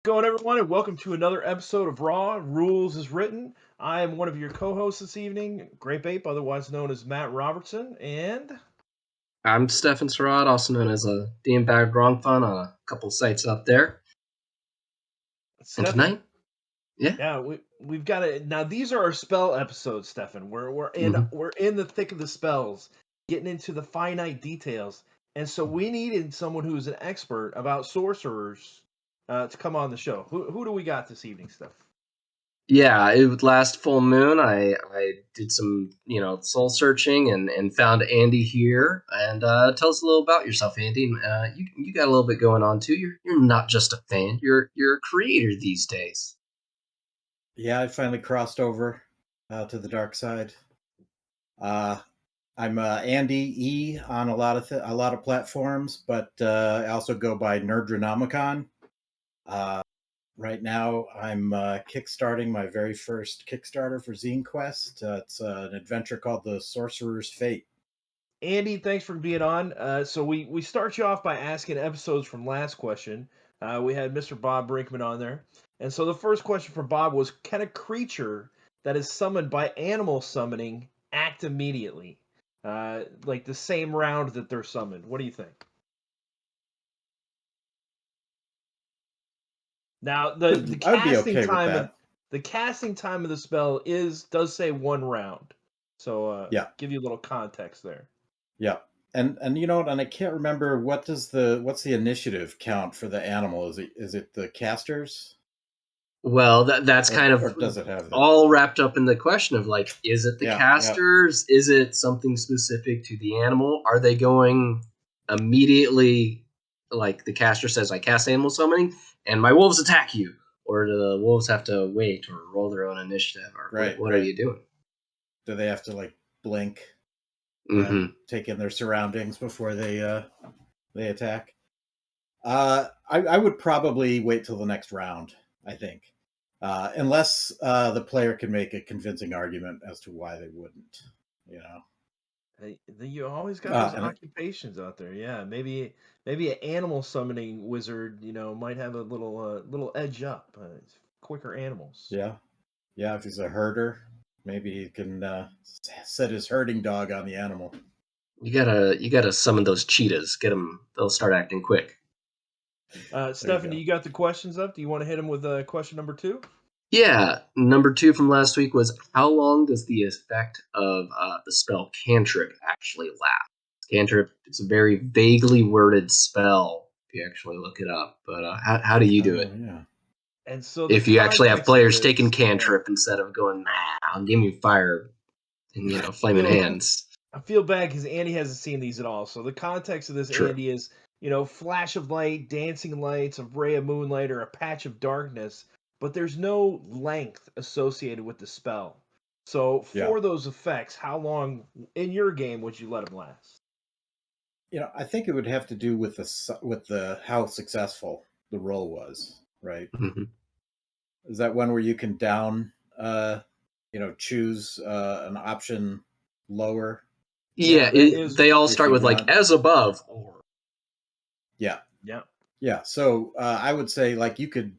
Going, everyone, and welcome to another episode of Raw Rules is Written. I am one of your co-hosts this evening, Grape Ape, otherwise known as Matt Robertson, and I'm Stefan Sarad, also known as a DM Bag Wrong Fun on a couple sites up there. And tonight, yeah, we've got it. Now these are our spell episodes, Stefan. We're in the thick of the spells, getting into the finite details, and so we needed someone who's an expert about sorcerers to come on the show. Who do we got this evening, Steph? Yeah, it was last full moon. I did some soul searching and found Andy here. And tell us a little about yourself, Andy. You got a little bit going on too. You're not just a fan. You're a creator these days. Yeah, I finally crossed over to the dark side. I'm Andy E on a lot of platforms, but I also go by Nerdranomicon. Right now, I'm kickstarting my very first Kickstarter for Zine Quest. It's an adventure called The Sorcerer's Fate. Andy, thanks for being on. So we start you off by asking episodes from last question. We had Mr. Bob Brinkman on there. And so the first question for Bob was, can a creature that is summoned by animal summoning act immediately? Like the same round that they're summoned. What do you think? Now the I would be casting okay with time that. the casting time of the spell does say 1 round. So Yeah. give you a little context there. Yeah. And you know what? And I can't remember what's the initiative count for the animal? Is it the casters? Well, that's kind of or does it have that? all wrapped up in the question of like, is it the Yeah, casters? Is it something specific to the animal? Are they going immediately, like the caster says, I cast animal summoning and my wolves attack you? Or do the wolves have to wait or roll their own initiative? Or what are you doing? Do they have to like blink Mm-hmm. and take in their surroundings before they attack? I would probably wait till the next round, I think. Unless the player can make a convincing argument as to why they wouldn't, you know. You always got those occupations out there. Yeah, maybe an animal summoning wizard, might have a little edge up. Quicker animals. Yeah. If he's a herder, maybe he can set his herding dog on the animal. You gotta summon those cheetahs. Get them; they'll start acting quick. Stephanie, you got the questions up? Do you want to hit them with question number 2? Yeah, number 2 from last week was, how long does the effect of the spell Cantrip actually last? Cantrip, it's a very vaguely worded spell if you actually look it up. But how do you do it? Yeah. And so if you actually have players taking Cantrip instead of going, give me fire and flaming hands. I feel bad because Andy hasn't seen these at all. So the context of this, True. Andy, is flash of light, dancing lights, a ray of moonlight, or a patch of darkness. But there's no length associated with the spell. So for those effects, how long in your game would you let them last? I think it would have to do with the how successful the roll was, right? Mm-hmm. Is that one where you can down, choose an option lower? Yeah, they all start with like as above or. Yeah. So I would say like you could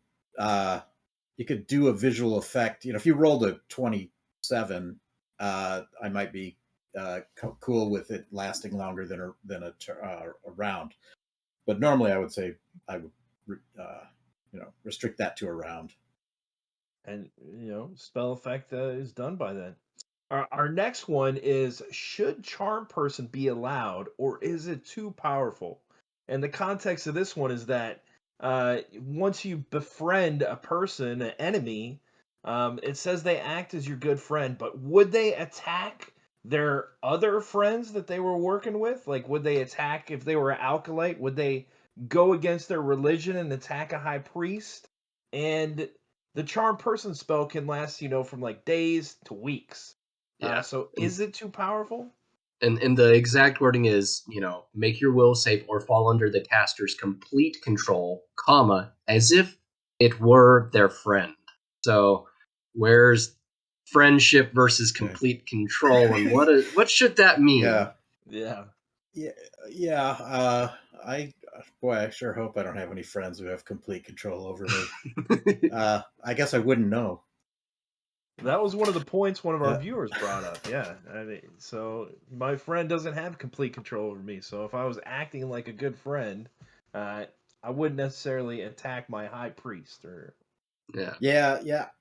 do a visual effect. If you rolled a 27, I might be cool with it lasting longer than a round. But normally, I would say I would restrict that to a round. And spell effect is done by that. Our next one is, should Charm Person be allowed, or is it too powerful? And the context of this one is that once you befriend a person, an enemy, it says they act as your good friend, but would they attack their other friends that they were working with? Like, would they attack if they were an alkalite? Would they go against their religion and attack a high priest? And the Charm Person spell can last, from like days to weeks. Yeah. So is it too powerful? And the exact wording is, make your will save or fall under the caster's complete control, as if it were their friend. So where's friendship versus complete control, and what should that mean? Yeah. I boy, I sure hope I don't have any friends who have complete control over me. I guess I wouldn't know. That was one of the points one of our viewers brought up. Yeah, I mean, so my friend doesn't have complete control over me. So if I was acting like a good friend, I wouldn't necessarily attack my high priest or. Yeah.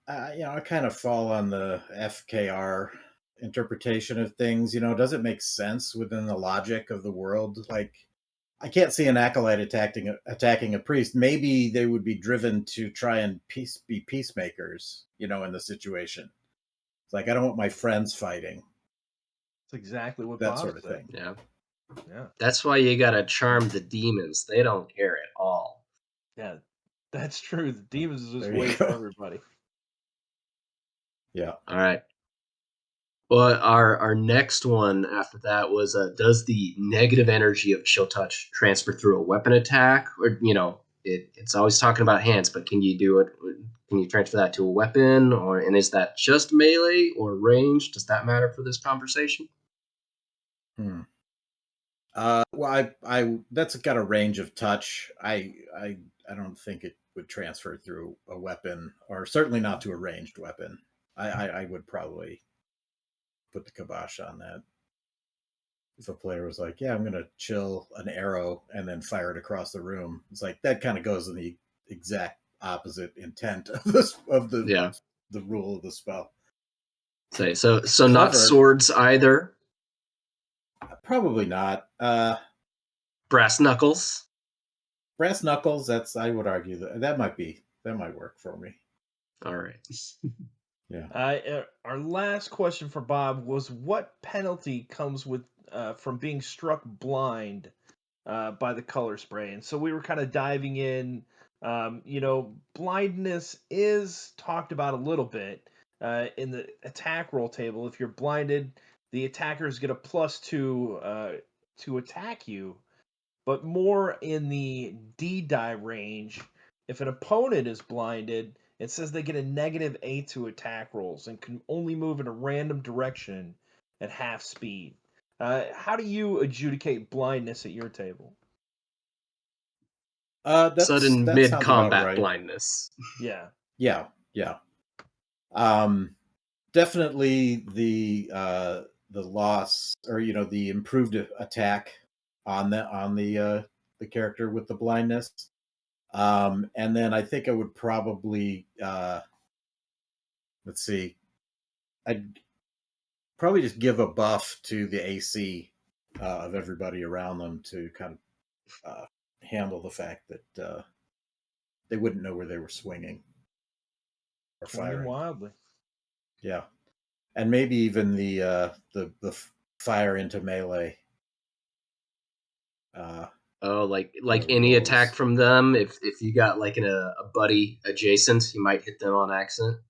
I kind of fall on the FKR interpretation of things. Does it make sense within the logic of the world? Like, I can't see an acolyte attacking a priest. Maybe they would be driven to try and be peacemakers, in the situation. It's like, I don't want my friends fighting. That's exactly what that Bob sort of said. thing. Yeah. That's why you gotta charm the demons. They don't care at all. Yeah, that's true. The demons is just wait for everybody. Yeah. All right. Well, our next one after that was does the negative energy of chill touch transfer through a weapon attack? Or it's always talking about hands, but can you do it? Can you transfer that to a weapon, and is that just melee or range? Does that matter for this conversation? Well, I that's got a range of touch. I don't think it would transfer through a weapon, or certainly not to a ranged weapon. I would probably put the kibosh on that. If a player was like, "Yeah, I'm going to chill an arrow and then fire it across the room," it's like that kind of goes in the exact opposite intent of the rule of the spell. So not swords either. Probably not. Brass knuckles. Brass knuckles. I would argue that might work for me. All right. Yeah. Our last question for Bob was, what penalty comes with from being struck blind by the color spray? And so we were kind of diving in. Blindness is talked about a little bit in the attack roll table. If you're blinded, the attackers get a +2 to attack you. But more in the D-die range, if an opponent is blinded, it says they get a -8 to attack rolls and can only move in a random direction at half speed. How do you adjudicate blindness at your table? Sudden mid-combat blindness. Yeah. Definitely the loss, or the improved attack on the character with the blindness. And then I think I would probably let's see, I'd probably just give a buff to the AC of everybody around them to kind of handle the fact that they wouldn't know where they were swinging or firing wildly. Yeah, and maybe even the fire into melee. Like any attack from them, if you got like a buddy adjacent, you might hit them on accident.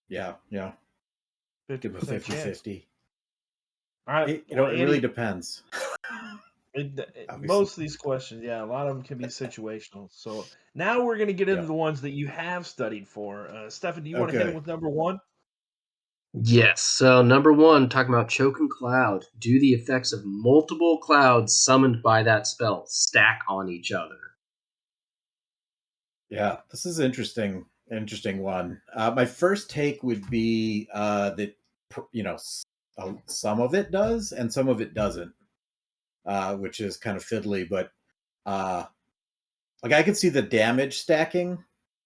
Yeah. Give a 50-50. All right. It really depends. Most of these questions, a lot of them can be situational. So now we're going to get into the ones that you have studied for. Stefan, do you want to hit it with number 1? Yes. So number 1, talking about Choke and Cloud. Do the effects of multiple clouds summoned by that spell stack on each other? Yeah, this is interesting one. My first take would be that some of it does and some of it doesn't, which is kind of fiddly. But I could see the damage stacking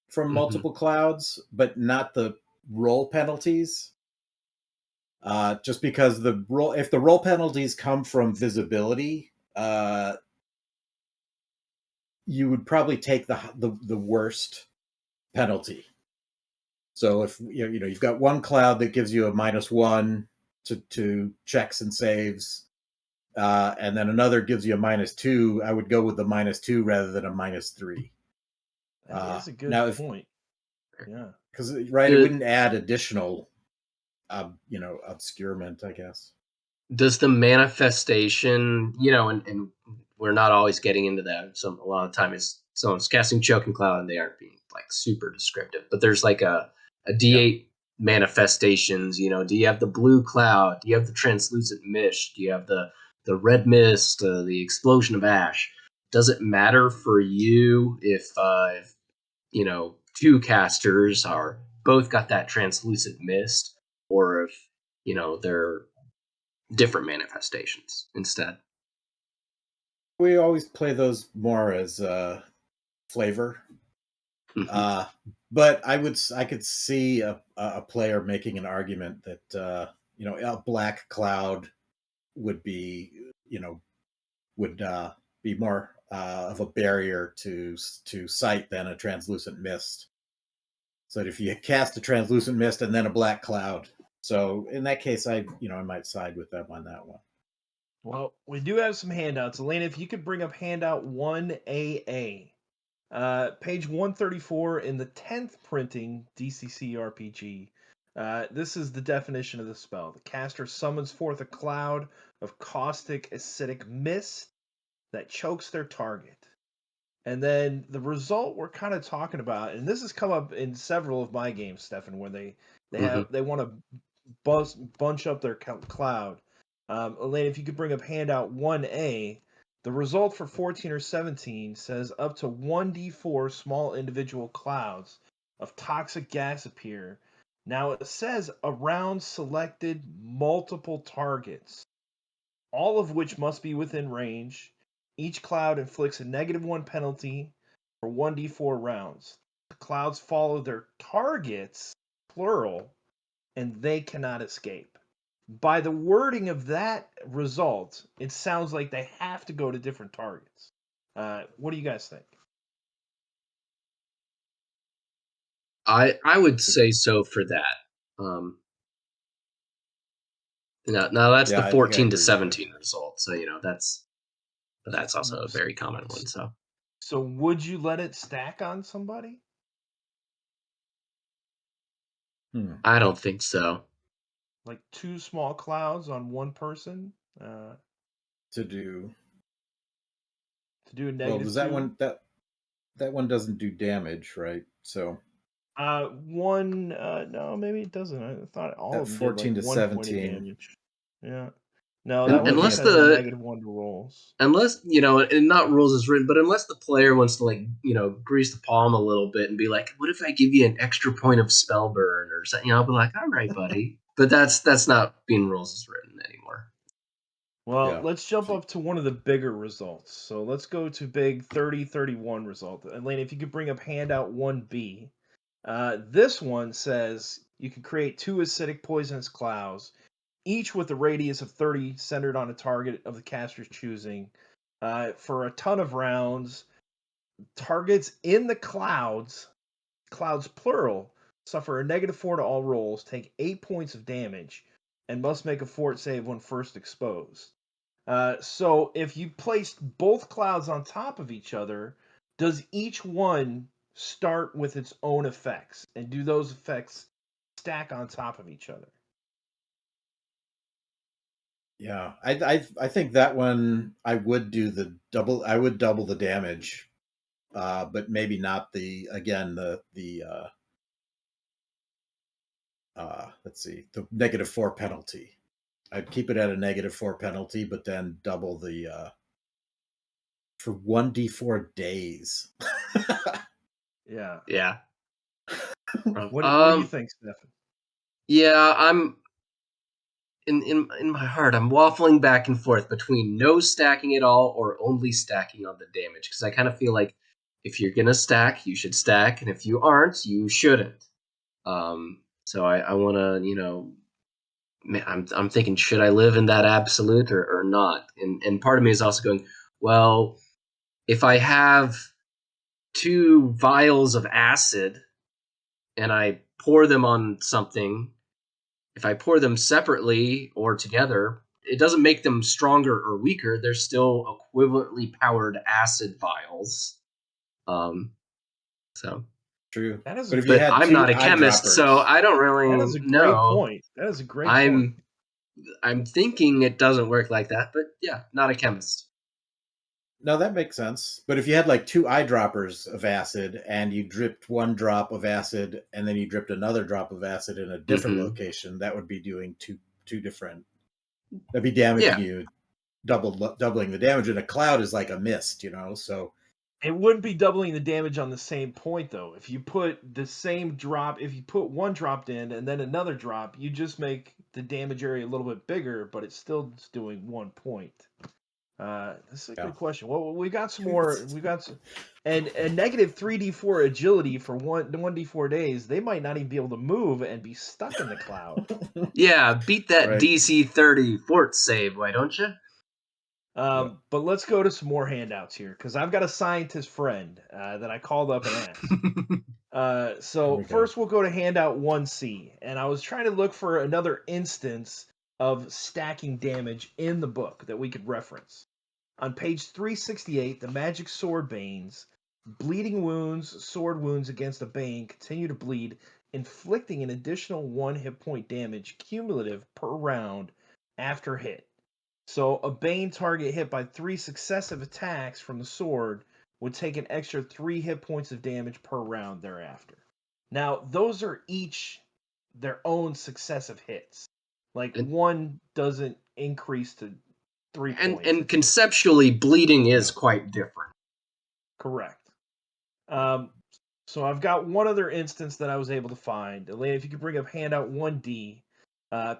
from multiple clouds, but not the roll penalties. Just because if the roll penalties come from visibility, you would probably take the worst penalty. So if you've got one cloud that gives you a -1 to checks and saves, and then another gives you a -2, I would go with the -2 rather than a -3. That is a good point. Yeah, because it wouldn't add additional, obscurement, I guess. Does the manifestation, and we're not always getting into that. A lot of time is someone's casting Choking Cloud and they aren't being like super descriptive, but there's like a D8 manifestations. Do you have the blue cloud? Do you have the translucent mist? Do you have the red mist? The explosion of ash? does it matter for you if two casters are both got that translucent mist, or if they're different manifestations instead? We always play those more as flavor. Mm-hmm. But I could see a player making an argument that a black cloud would be be more of a barrier to sight than a translucent mist. So if you cast a translucent mist and then a black cloud, so in that case, I might side with them on that one. Well, we do have some handouts. Elena, if you could bring up handout 1AA. Page 134 in the 10th printing DCC RPG. This is the definition of the spell. The caster summons forth a cloud of caustic acidic mist that chokes their target. And then the result we're kind of talking about, and this has come up in several of my games, Stefan, where they want to bunch up their cloud. Elaine, if you could bring up handout 1A, the result for 14 or 17 says up to 1d4 small individual clouds of toxic gas appear. Now it says around selected multiple targets, all of which must be within range. Each cloud inflicts a -1 penalty for 1d4 rounds. The clouds follow their targets, plural, and they cannot escape. By the wording of that result, it sounds like they have to go to different targets. What do you guys think? I would say so for that. Now that's the I 14 to agree with that. 17 result. So that's also a very common one. So would you let it stack on somebody? I don't think so. Like 2 small clouds on one person to do a -2. Well, does that one doesn't do damage, right? So one no, maybe it doesn't. I thought all of them 14 did to like 1 point of 17. damage. Yeah. No, that one Unless just has a -1 to rolls. Unless, and not rules as written, but unless the player wants to grease the palm a little bit and be like, what if I give you an extra point of spell burn or something? I'll be like, all right, buddy. But that's not being rules as written anymore. Well, let's jump up to one of the bigger results. So let's go to big 30-31 result. Elena, if you could bring up handout 1B. This one says you can create 2 acidic poisonous clouds, each with a radius of 30 centered on a target of the caster's choosing. For a ton of rounds, targets in the clouds plural, suffer a -4 to all rolls, take 8 points of damage, and must make a fort save when first exposed. So if you placed both clouds on top of each other, does each one start with its own effects? And do those effects stack on top of each other? Yeah, I think that one I would double the damage, but maybe not the let's see, the -4 penalty. I'd keep it at a -4 penalty, but then double the for 1d4 days. Yeah. Yeah. What do you think, Stefan? Yeah, I'm in my heart, I'm waffling back and forth between no stacking at all or only stacking on the damage, because I kind of feel like if you're gonna stack, you should stack, and if you aren't, you shouldn't. So I want to, I'm thinking, should I live in that absolute or not? And part of me is also going, well, if I have 2 vials of acid and I pour them on something, if I pour them separately or together, it doesn't make them stronger or weaker. They're still equivalently powered acid vials. So true. That is but if you had I'm 2 not a chemist, so I don't really that is a great know. point. That is a great point. I'm thinking it doesn't work like that, but yeah, not a chemist. No, that makes sense. But if you had like 2 eyedroppers of acid and you dripped 1 drop of acid and then you dripped another drop of acid in a different location, that would be doing two different. That'd be damaging you doubling the damage, and a cloud is like a mist, so it wouldn't be doubling the damage on the same point, though. If you put the same drop, if you put one drop in and then another drop, you just make the damage area a little bit bigger, but it's still just doing 1 point. This is a good question. Well, we got some more. We got some, and negative 3d4 agility for 1d4 days. They might not even be able to move and be stuck in the cloud. Yeah, beat that Right. DC 30 fort save, why don't you? But let's go to some more handouts here, because I've got a scientist friend that I called up and asked. So first we'll go to handout 1C, and I was trying to look for another instance of stacking damage in the book that we could reference. On page 368, the magic sword banes, bleeding wounds, sword wounds against a bane continue to bleed, inflicting an additional 1 hit point damage cumulative per round after hit. So a bane target hit by 3 successive attacks from the sword would take an extra 3 hit points of damage per round thereafter. Now, those are each their own successive hits. Like, one doesn't increase to 3 points. And conceptually, bleeding is quite different. Correct. So I've got one other instance that I was able to find. Elena, if you could bring up handout 1D,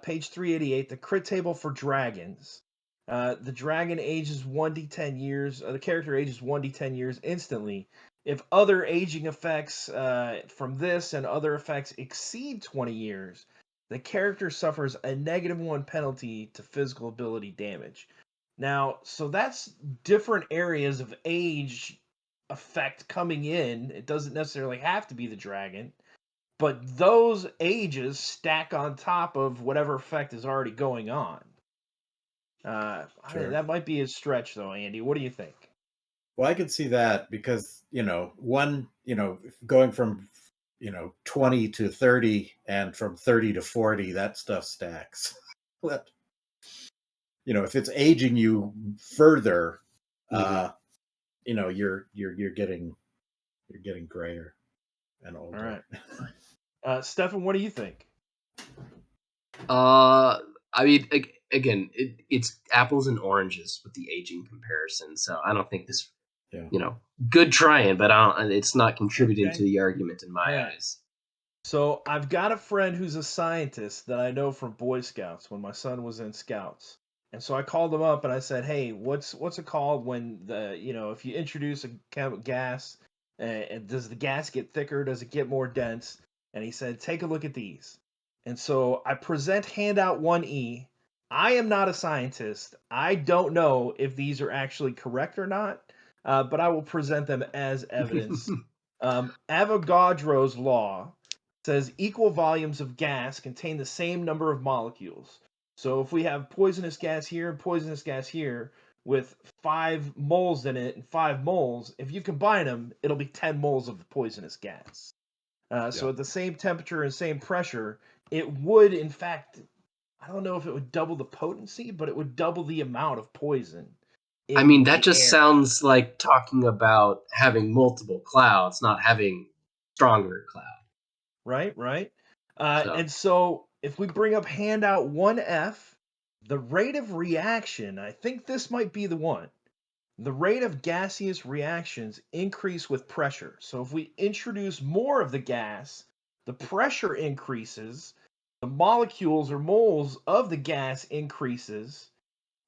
page 388, the crit table for dragons. The dragon ages 1d10 years. The character ages 1d10 years instantly. If other aging effects from this and other effects exceed 20 years, the character suffers a -1 penalty to physical ability damage. Now, so that's different areas of age effect coming in. It doesn't necessarily have to be the dragon, but those ages stack on top of whatever effect is already going on. I mean, that might be a stretch, though, Andy. What do you think? Well, I could see that because, going from, 20 to 30 and from 30 to 40, that stuff stacks. But, if it's aging you further, you're getting grayer and older. All right. Stefan, what do you think? I mean, again, it's apples and oranges with the aging comparison. So I don't think this, good trying, but it's not contributing to the argument in my eyes. So I've got a friend who's a scientist that I know from Boy Scouts when my son was in Scouts. And so I called him up and I said, "Hey, what's it called when if you introduce a gas, and does the gas get thicker? Does it get more dense?" And he said, "Take a look at these." And so I present handout 1E. I am not a scientist. I don't know if these are actually correct or not, but I will present them as evidence. Avogadro's law says equal volumes of gas contain the same number of molecules. So if we have poisonous gas here and poisonous gas here with 5 moles in it and 5 moles, if you combine them, it'll be 10 moles of the poisonous gas. So at the same temperature and same pressure, it would, in fact, I don't know if it would double the potency, but it would double the amount of poison. I mean, that just sounds like talking about having multiple clouds, not having stronger cloud. Right. And so if we bring up handout 1F, the rate of reaction, I think this might be the one. The rate of gaseous reactions increase with pressure. So if we introduce more of the gas, the pressure increases, the molecules or moles of the gas increases,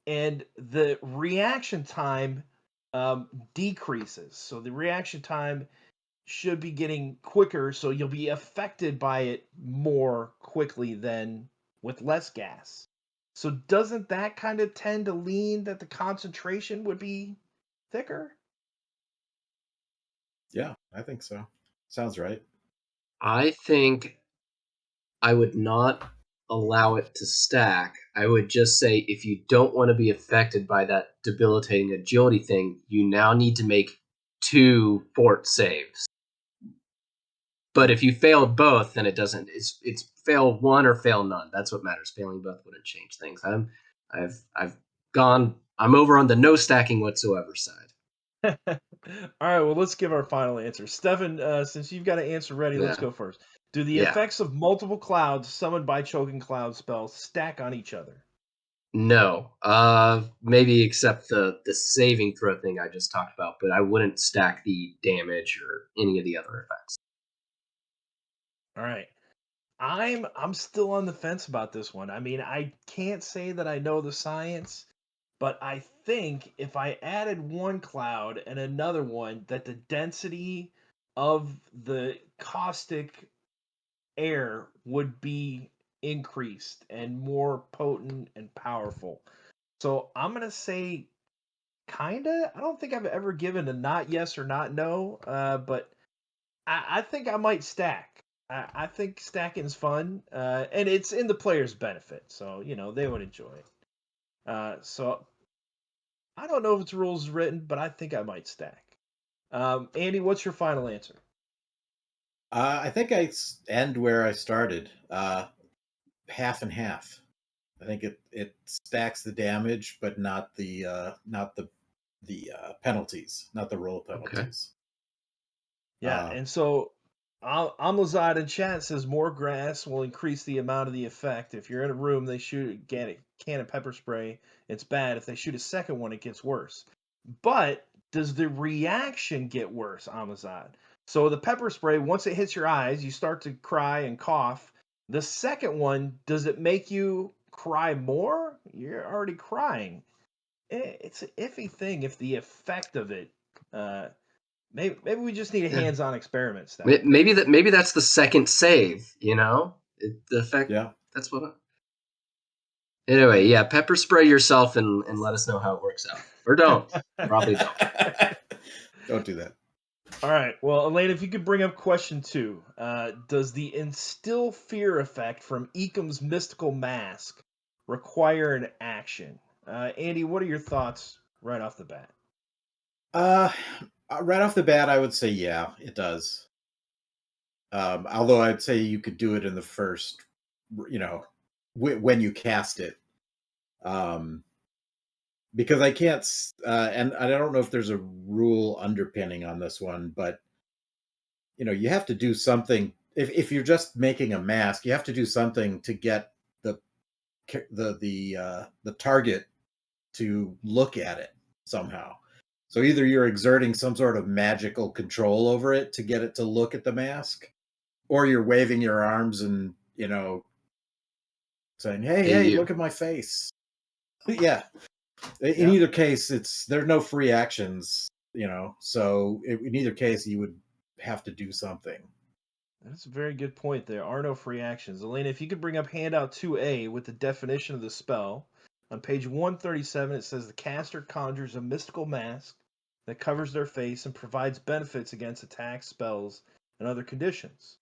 and the reaction time decreases. So the reaction time should be getting quicker, so you'll be affected by it more quickly than with less gas. So doesn't that kind of tend to lean that the concentration would be thicker? Yeah, I think so. Sounds right. I think I would not allow it to stack. I would just say if you don't want to be affected by that debilitating agility thing, you now need to make 2 fort saves. But if you failed both, then it doesn't. It's fail one or fail none. That's what matters. Failing both wouldn't change things. I'm over on the no stacking whatsoever side. All right, well, let's give our final answer. Stefan, since you've got an answer ready, let's go first. Do the effects of multiple clouds summoned by choking cloud spells stack on each other? No. Maybe except the saving throw thing I just talked about, but I wouldn't stack the damage or any of the other effects. All right. I'm still on the fence about this one. I mean, I can't say that I know the science, but I think if I added one cloud and another one, that the density of the caustic air would be increased and more potent and powerful. So I'm gonna say kinda. I don't think I've ever given a not yes or not no, but I think I might stack. I think stacking's fun, and it's in the player's benefit, so they would enjoy it. So I don't know if it's rules written, but I think I might stack. Andy, what's your final answer? I think I end where I started, half and half. I think it stacks the damage, but not the penalties, not the roll penalties. Yeah, and so Amlazad in chat says more grass will increase the amount of the effect. If you're in a room, they shoot a can of pepper spray, it's bad. If they shoot a second one, it gets worse. But does the reaction get worse, Amazad? So the pepper spray, once it hits your eyes, you start to cry and cough. The second one, does it make you cry more? You're already crying. It's an iffy thing if the effect of it. Maybe we just need a hands-on experiment, Stefan. Maybe that's the second save. The effect. Yeah. That's what. Anyway, yeah, pepper spray yourself and let us know how it works out. Or don't. Probably don't. Don't do that. All right. Well, Elaine, if you could bring up question 2. Does the instill fear effect from Ekam's mystical mask require an action? Andy, what are your thoughts right off the bat? Right off the bat, I would say, yeah, it does. Although I'd say you could do it in the first, when you cast it. Because I can't, and I don't know if there's a rule underpinning on this one, but you have to do something. If you're just making a mask, you have to do something to get the target to look at it somehow. So either you're exerting some sort of magical control over it to get it to look at the mask, or you're waving your arms and saying, "Hey, look at my face." Yeah. In either case, there are no free actions, So in either case, you would have to do something. That's a very good point. There are no free actions. Elena, if you could bring up handout 2A with the definition of the spell. On page 137, it says the caster conjures a mystical mask that covers their face and provides benefits against attacks, spells, and other conditions.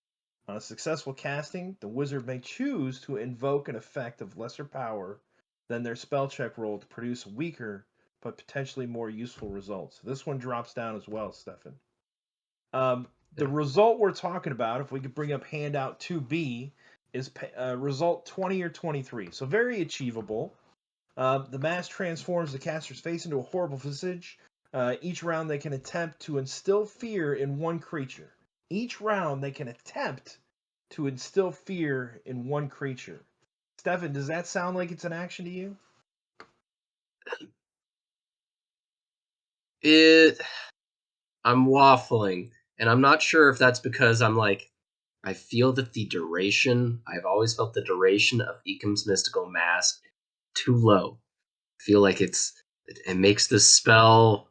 On a successful casting, the wizard may choose to invoke an effect of lesser power than their spell check roll to produce weaker but potentially more useful results. This one drops down as well, Stefan. The result we're talking about, if we could bring up handout 2B, is result 20 or 23. So very achievable. The mask transforms the caster's face into a horrible visage. Each round they can attempt to instill fear in one creature. Each round they can attempt to instill fear in one creature. Stefan, does that sound like it's an action to you? I'm waffling, and I'm not sure if that's because I feel that I've always felt the duration of Ekam's mystical mask too low. I feel like it makes the spell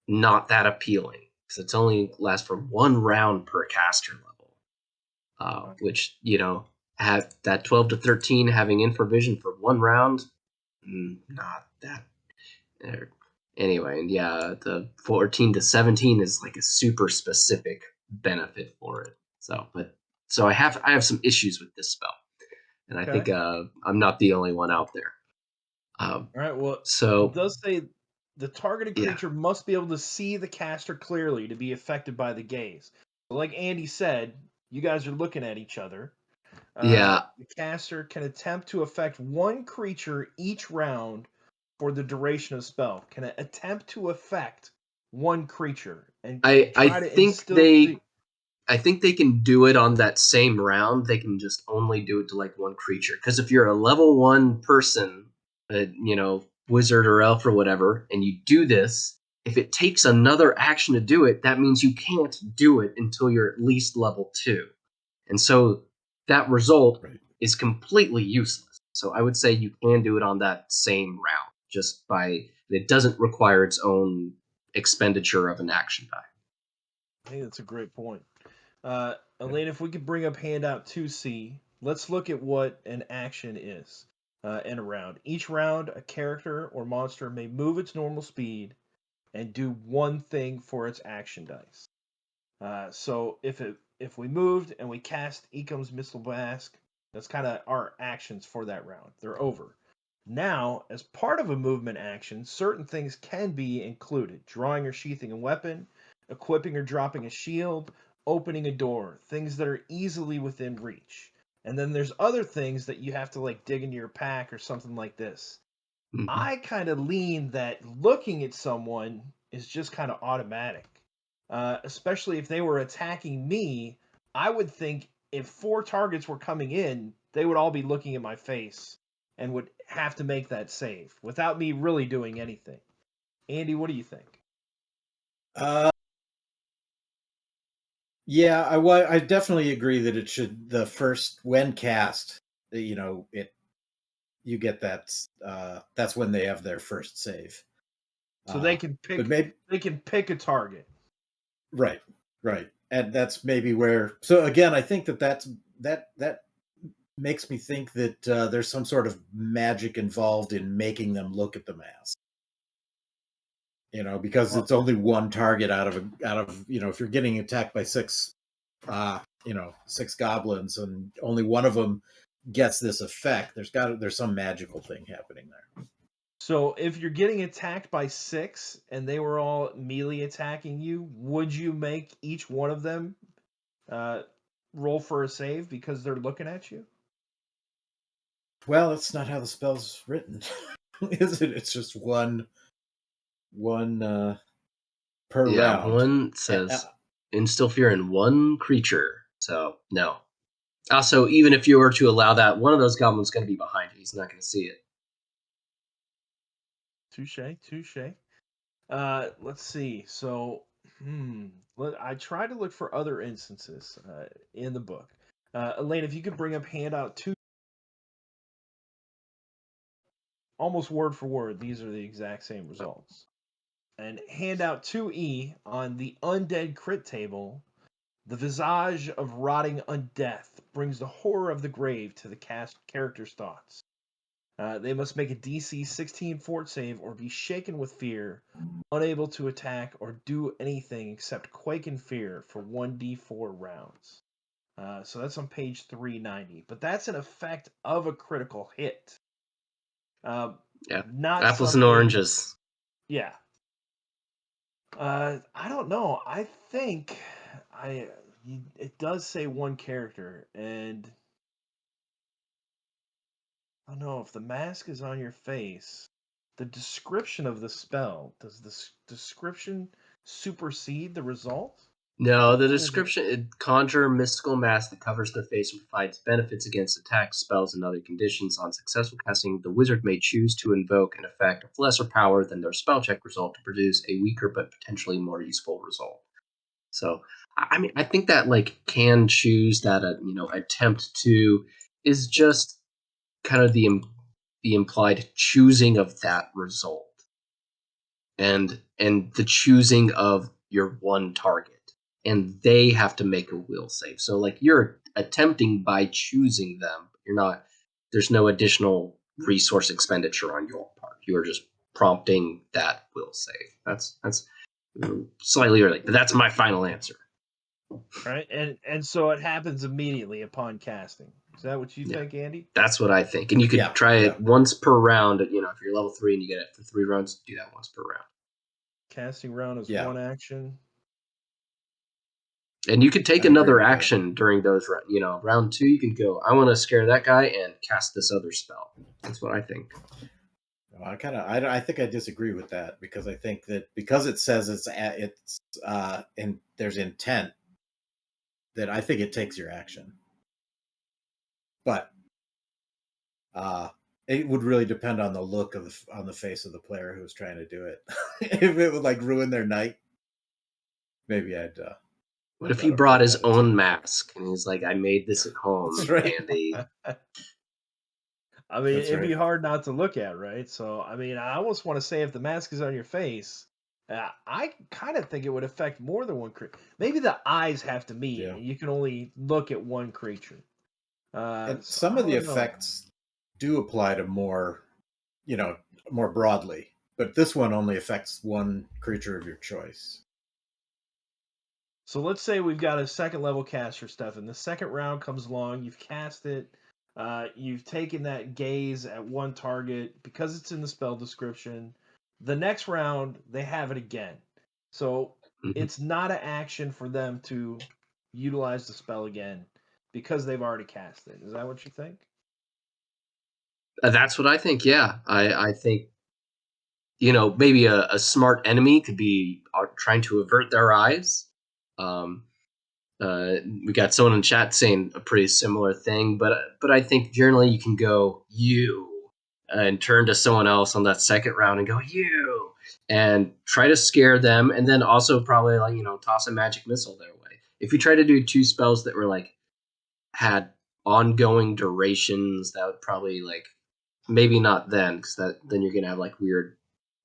not that appealing because it's only lasts for one round per caster level, which have that 12 to 13 having infravision for one round, not that. Anyway, and yeah, the 14 to 17 is like a super specific benefit for it. So I have some issues with this spell, and I think I'm not the only one out there. All right. Well, so it does say the targeted creature must be able to see the caster clearly to be affected by the gaze. So like Andy said, you guys are looking at each other. The caster can attempt to affect one creature each round for the duration of spell. Can it attempt to affect one creature and I think they can do it on that same round. They can just only do it to like one creature. Because if you're a level 1 person wizard or elf or whatever, and you do this, if it takes another action to do it, that means you can't do it until you're at least level 2. And so that result is completely useless. So I would say you can do it on that same round, just by it doesn't require its own expenditure of an action die. I think that's a great point. Elaine, if we could bring up handout 2C, let's look at what an action is in a round. Each round, a character or monster may move its normal speed and do one thing for its action dice. So if we moved and we cast Ecom's Missile Blast, that's kind of our actions for that round. They're over. Now, as part of a movement action, certain things can be included: drawing or sheathing a weapon, equipping or dropping a shield, opening a door, things that are easily within reach. And then there's other things that you have to like dig into your pack or something like this. Mhm. I kind of lean that looking at someone is just kind of automatic. Especially if they were attacking me, I would think if 4 targets were coming in, they would all be looking at my face and would have to make that save without me really doing anything. Andy, what do you think? Yeah, I definitely agree that it should, the first, when cast, you get that, that's when they have their first save. So they can pick they can pick a target. Right. And that's maybe where, so again, I think that makes me think that there's some sort of magic involved in making them look at the mask. Because it's only one target out of if you're getting attacked by 6 6 goblins and only one of them gets this effect, there's some magical thing happening there. So if you're getting attacked by 6 and they were all melee attacking you, would you make each one of them roll for a save because they're looking at you? Well, that's not how the spell's written, is it? It's just one per round. One says instill fear in one creature. So no. Also, even if you were to allow that, one of those goblins is going to be behind you. He's not going to see it. Touche. Let's see. So, I try to look for other instances in the book. Elaine, if you could bring up handout 2, almost word for word, these are the exact same results. And handout 2E on the undead crit table, the visage of rotting undeath brings the horror of the grave to the cast character's thoughts. They must make a DC 16 fort save or be shaken with fear, unable to attack or do anything except quake in fear for 1d4 rounds. So that's on page 390. But that's an effect of a critical hit. Not apples and oranges. Yeah. I don't know. I think it does say one character, and I don't know if the mask is on your face. The description of the spell, does the description supersede the result? No, the description, it conjure a mystical mask that covers their face and provides benefits against attacks, spells, and other conditions. On successful casting, the wizard may choose to invoke an effect of lesser power than their spell check result to produce a weaker but potentially more useful result. So, I mean, I think that can choose that attempt to is just kind of the implied choosing of that result, and the choosing of your one target, and they have to make a will save. So you're attempting by choosing them, but you're not. There's no additional resource expenditure on your part. You are just prompting that will save. That's slightly early, but that's my final answer. Right, and so it happens immediately upon casting. Is that what you think, Andy? That's what I think. And you could try it once per round. If you're level 3 and you get it for 3 rounds, do that once per round. Casting round is one action. And you could take another action during those, round 2. You can go, I want to scare that guy and cast this other spell. That's what I think. I think I disagree with that, because I think that because it says it's and there's intent, that I think it takes your action. But It would really depend on the look on the face of the player who's trying to do it. If it would like ruin their night, maybe I'd. What if he brought his own mask and he's like, "I made this at home," That's right. Andy? I mean, it'd be hard not to look at, right? So, I mean, I almost want to say if the mask is on your face, I kind of think it would affect more than one creature. Maybe the eyes have to meet, and you can only look at one creature. And so some of the effects do apply to more, more broadly, but this one only affects one creature of your choice. So let's say we've got a second level caster, Stefan. The second round comes along, you've cast it, you've taken that gaze at one target because it's in the spell description. The next round, they have it again. So it's not an action for them to utilize the spell again because they've already cast it. Is that what you think? That's what I think, yeah. I think, maybe a smart enemy could be trying to avert their eyes. We got someone in chat saying a pretty similar thing, but I think generally you can go you and turn to someone else on that second round and go you and try to scare them, and then also probably toss a magic missile their way. If you try to do two spells that were had ongoing durations, that would probably maybe not then, because then you're gonna have weird.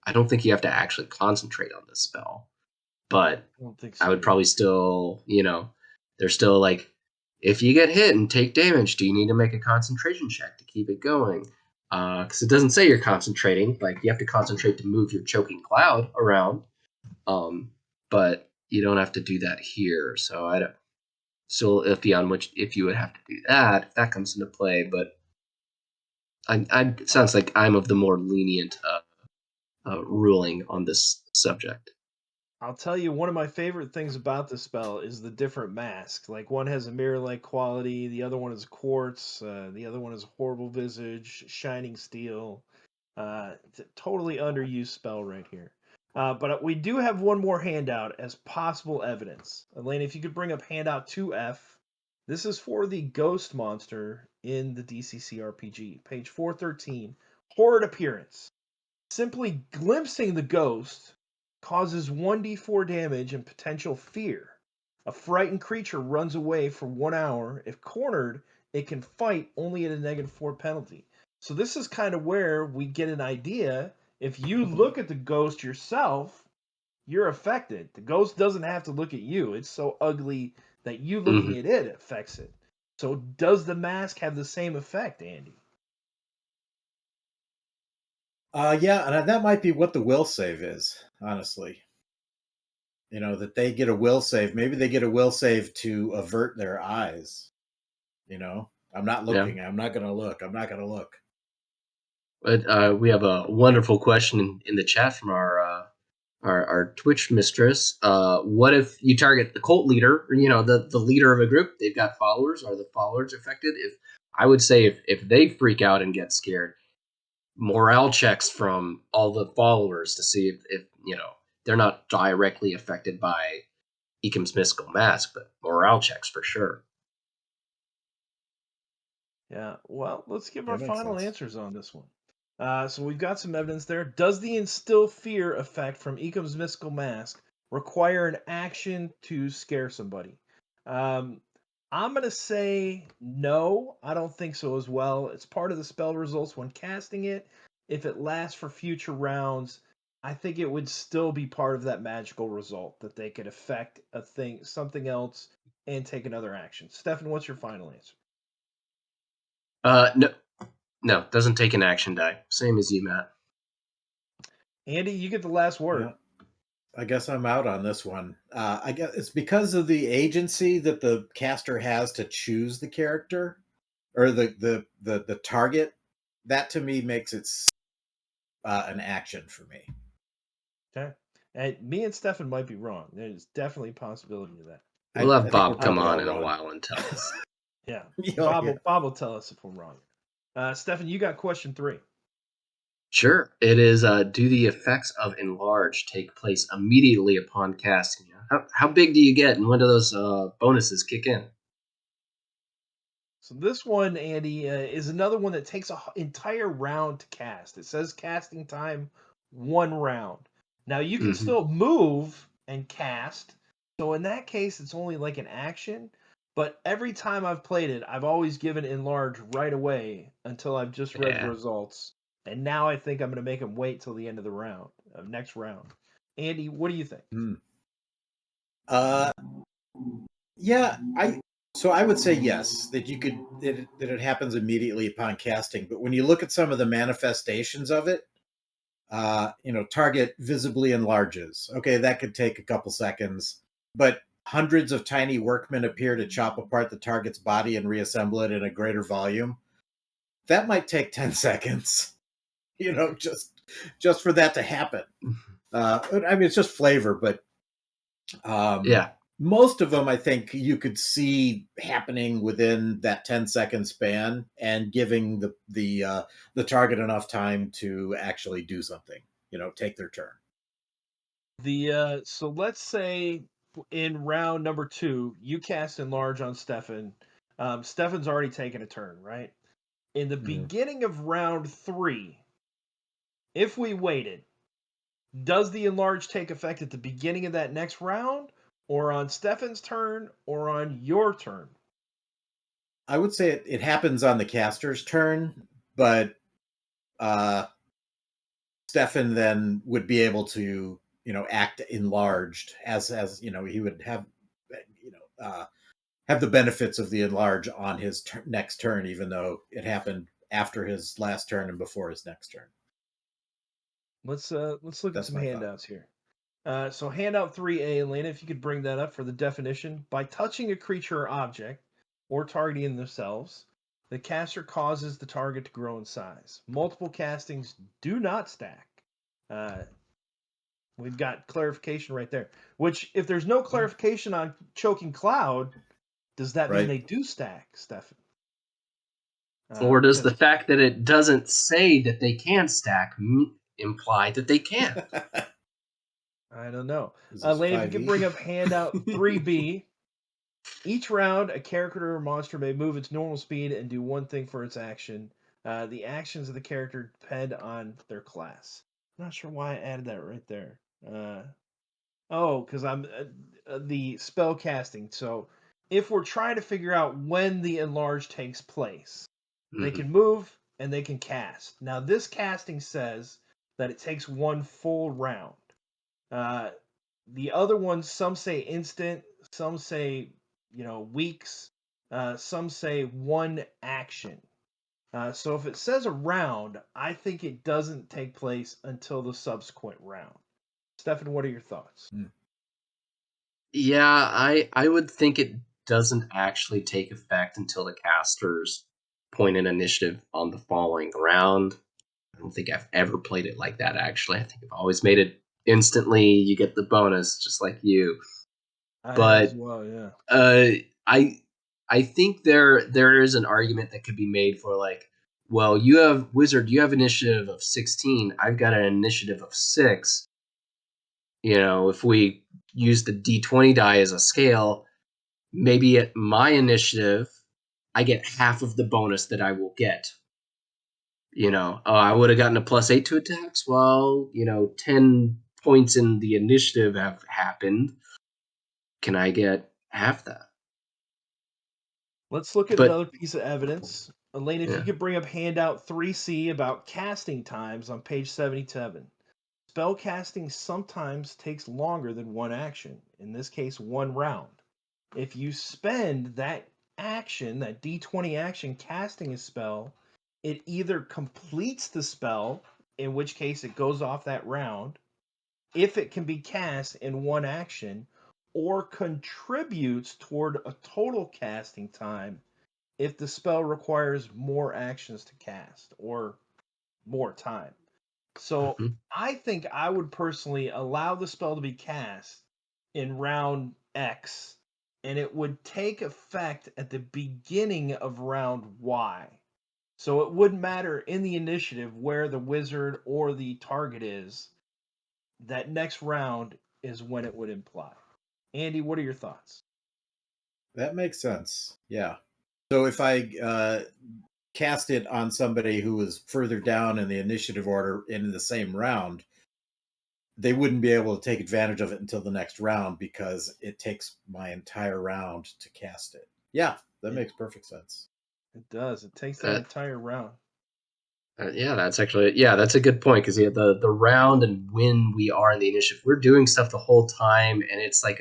I don't think you have to actually concentrate on this spell, but I don't think so. I would probably still, they're still if you get hit and take damage, do you need to make a concentration check to keep it going? Because it doesn't say you're concentrating. You have to concentrate to move your choking cloud around, but you don't have to do that here. So I don't. Still iffy on if you would have to do that, if that comes into play. But it sounds like I'm of the more lenient ruling on this subject. I'll tell you, one of my favorite things about this spell is the different masks. Like one has a mirror-like quality, the other one is quartz, the other one is horrible visage, shining steel. It's a totally underused spell right here. But we do have one more handout as possible evidence. Elaine, if you could bring up handout 2F. This is for the ghost monster in the DCC RPG, page 413. Horrid appearance. Simply glimpsing the ghost causes 1d4 damage and potential fear. A frightened creature runs away for 1 hour. If cornered, it can fight only at a -4 penalty. So this is kind of where we get an idea. If you look at the ghost yourself, you're affected. The ghost doesn't have to look at you. It's so ugly that you looking at it affects it. So does the mask have the same effect, Andy? Yeah, and that might be what the will save is, honestly. That they get a will save. Maybe they get a will save to avert their eyes. I'm not looking. Yeah. I'm not going to look. I'm not going to look. But we have a wonderful question in the chat from our Twitch mistress. What if you target the cult leader, the leader of a group? They've got followers. Are the followers affected? I would say if they freak out and get scared, morale checks from all the followers to see if they're not directly affected by Ecom's mystical mask, but morale checks for sure. Yeah, well, let's give our final answers on this one. So we've got some evidence there. Does the instill fear effect from Ecom's mystical mask require an action to scare somebody? I'm going to say no. I don't think so as well. It's part of the spell results when casting it. If it lasts for future rounds, I think it would still be part of that magical result that they could affect something else, and take another action. Stefan, what's your final answer? No, doesn't take an action die. Same as you, Matt. Andy, you get the last word. Yeah. I guess I'm out on this one. I guess it's because of the agency that the caster has to choose the character or the target. That to me makes it an action for me. Okay. And me and Stefan might be wrong. There's definitely a possibility of that. We'll have Bob come on in a while and tell us. Yeah. Bob will tell us if we're wrong. Stefan, you got question 3. Sure. It is, do the effects of enlarge take place immediately upon casting? How big do you get, and when do those bonuses kick in? So this one, Andy, is another one that takes an entire round to cast. It says casting time 1 round. Now you can still move and cast. So in that case, it's only like an action. But every time I've played it, I've always given enlarge right away until I've just read the results. And now I think I'm going to make him wait till the end of the round, next round. Andy, what do you think? Yeah, I would say yes, that you could that it happens immediately upon casting. But when you look at some of the manifestations of it, target visibly enlarges. Okay, that could take a couple seconds, but hundreds of tiny workmen appear to chop apart the target's body and reassemble it in a greater volume. That might take 10 seconds, just for that to happen. I mean, it's just flavor, but most of them, I think you could see happening within that 10-second span and giving the target enough time to actually do something, take their turn. So let's say in round number 2, you cast enlarge on Stefan. Stefan's already taken a turn, right? In the beginning of round 3, if we waited, does the enlarge take effect at the beginning of that next round, or on Stefan's turn, or on your turn? I would say it happens on the caster's turn, but Stefan then would be able to, act enlarged as he would have, have the benefits of the enlarge on his next turn, even though it happened after his last turn and before his next turn. Let's look at some handouts here. So handout 3A, Elena, if you could bring that up for the definition. By touching a creature or object, or targeting themselves, the caster causes the target to grow in size. Multiple castings do not stack. We've got clarification right there. Which, if there's no clarification on Choking Cloud, does that mean they do stack, Stefan? Or does the fact that it doesn't say that they can stack imply that they can? I don't know. Lane, if you can bring up handout 3B. Each round, a character or monster may move its normal speed and do one thing for its action. The actions of the character depend on their class. I'm not sure why I added that right there. Because I'm the spell casting. So if we're trying to figure out when the enlarge takes place, they can move and they can cast. Now, this casting says that it takes 1 full round. The other ones, some say instant, some say weeks, some say 1 action. So if it says a round, I think it doesn't take place until the subsequent round. Stefan, what are your thoughts? Yeah, I would think it doesn't actually take effect until the casters point an initiative on the following round. I don't think I've ever played it like that, actually. I think I've always made it instantly, you get the bonus, just like you. But as well, yeah. I think there is an argument that could be made for, like, well, you have Wizard, you have initiative of 16, I've got an initiative of 6. If we use the D20 die as a scale, maybe at my initiative, I get half of the bonus that I will get. I would have gotten a +8 to attacks. Well, 10 points in the initiative have happened. Can I get half that? Let's look at another piece of evidence. Elaine, if you could bring up handout 3C about casting times on page 77. Spell casting sometimes takes longer than 1 action, in this case 1 round. If you spend that action, that D20 action casting a spell, it either completes the spell, in which case it goes off that round, if it can be cast in 1 action, or contributes toward a total casting time if the spell requires more actions to cast or more time. So I think I would personally allow the spell to be cast in round X, and it would take effect at the beginning of round Y. So it wouldn't matter in the initiative where the wizard or the target is. That next round is when it would imply. Andy, what are your thoughts? That makes sense. Yeah. So if I cast it on somebody who was further down in the initiative order in the same round, they wouldn't be able to take advantage of it until the next round because it takes my entire round to cast it. Yeah, that makes perfect sense. It does. It takes that entire round. Yeah, that's a good point because the round and when we are in the initiative, we're doing stuff the whole time, and it's like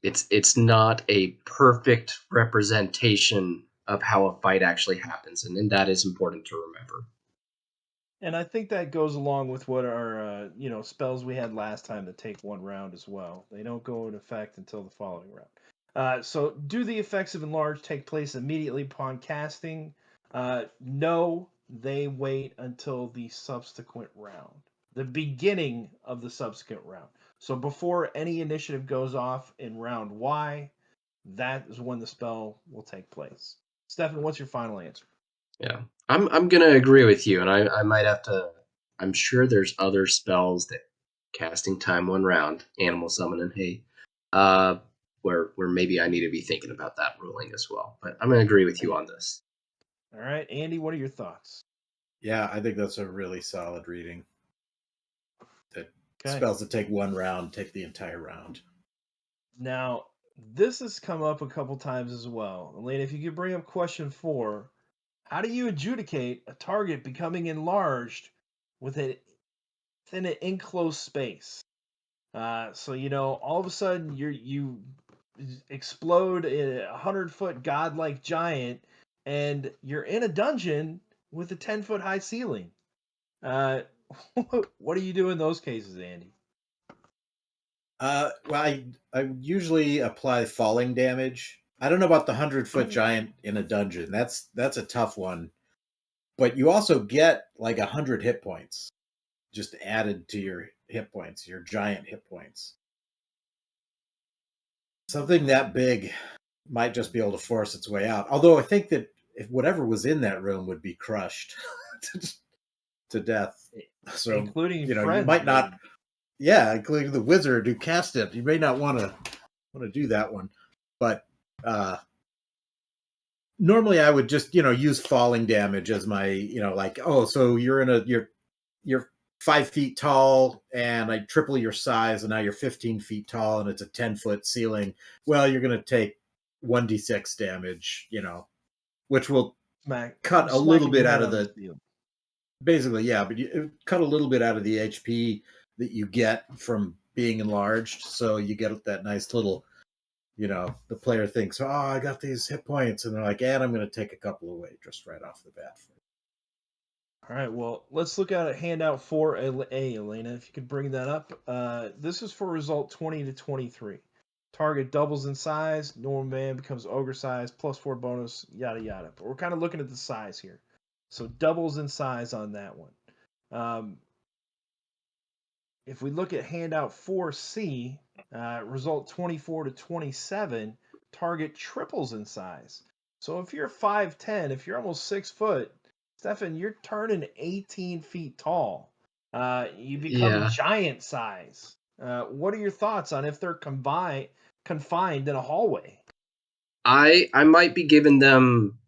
it's not a perfect representation of how a fight actually happens, and that is important to remember. And I think that goes along with what our spells we had last time that take one round as well. They don't go into effect until the following round. So, do the effects of enlarge take place immediately upon casting? No, they wait until the subsequent round, the beginning of the subsequent round. So, before any initiative goes off in round Y, that is when the spell will take place. Stefan, what's your final answer? Yeah, I'm gonna agree with you, and I might have to. I'm sure there's other spells that casting time one round, animal summon, and hay, where maybe I need to be thinking about that ruling as well. But I'm gonna agree with you on this. All right, Andy, what are your thoughts? Yeah, I think that's a really solid reading. That spells that take one round take the entire round. Now, this has come up a couple times as well. Elena, if you could bring up question 4, how do you adjudicate a target becoming enlarged within an enclosed space? So all of a sudden you explode a 100-foot godlike giant, and you're in a dungeon with a 10-foot high ceiling. Uh, what do you do in those cases, Andy? Well, I usually apply falling damage. I don't know about the 100-foot giant in a dungeon. That's a tough one. But you also get like 100 hit points just added to your hit points, your giant hit points. Something that big might just be able to force its way out. Although I think that if whatever was in that room would be crushed to death. So including you might not. Yeah, including the wizard who cast it. You may not want to do that one, but normally I would just use falling damage as my like, oh, so you're 5 feet tall and I triple your size and now you're 15 feet tall and it's a 10-foot ceiling. Well, you're going to take 1d6 damage, which will cut a little bit out of the basically, yeah, but you cut a little bit out of the HP that you get from being enlarged. So you get that nice little, the player thinks, oh, I got these hit points. And they're like, and I'm going to take a couple away just right off the bat. All right, well, let's look at handout 4A, Elena, if you could bring that up. This is for result 20 to 23. Target doubles in size, normal man becomes ogre size, +4 bonus, yada yada. But we're kind of looking at the size here. So doubles in size on that one. If we look at handout 4C, result 24 to 27, target triples in size. So if you're 5'10", if you're almost 6 foot, Stefan, you're turning 18 feet tall. You become giant size. What are your thoughts on if they're confined in a hallway? I might be giving them,